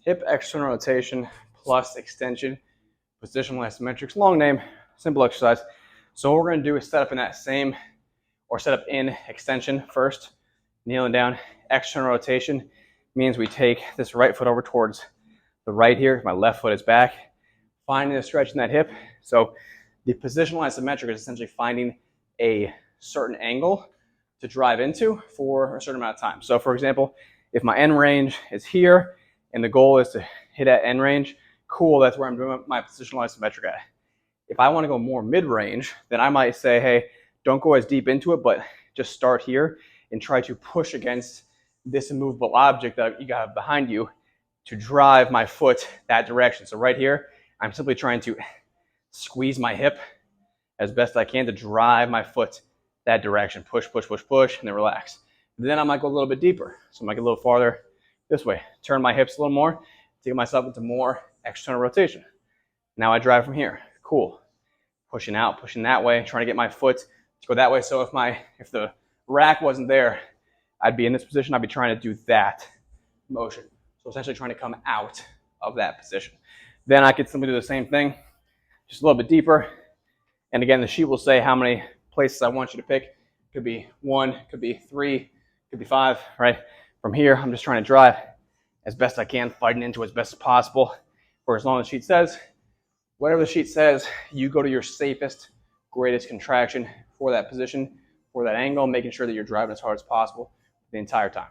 hip external rotation plus extension, positional isometrics, long name, simple exercise. So what we're going to do is set up in that same, or set up in extension first, kneeling down. External rotation means we take this right foot over towards the right here, my left foot is back, finding a stretch in that hip. So the positional isometric is essentially finding a certain angle to drive into for a certain amount of time. So for example, if my end range is here and the goal is to hit at end range, cool, that's where I'm doing my positional isometric at. If I want to go more mid-range, then I might say, hey, don't go as deep into it, but just start here and try to push against this immovable object that you got behind you to drive my foot that direction. So right here, I'm simply trying to squeeze my hip as best I can to drive my foot that direction. Push, push, push, push, and then relax. Then I might go a little bit deeper. So I might get a little farther this way. Turn my hips a little more to get myself into more external rotation. Now I drive from here. Cool. Pushing out, pushing that way, trying to get my foot to go that way. So if the rack wasn't there, I'd be in this position. I'd be trying to do that motion. So essentially trying to come out of that position. Then I could simply do the same thing, just a little bit deeper. And again, the sheet will say how many places I want you to pick. Could be 1, could be 3, could be 5, right? From here, I'm just trying to drive as best I can, fighting into as best as possible for as long as the sheet says. Whatever the sheet says, you go to your safest, greatest contraction for that position, for that angle, making sure that you're driving as hard as possible the entire time.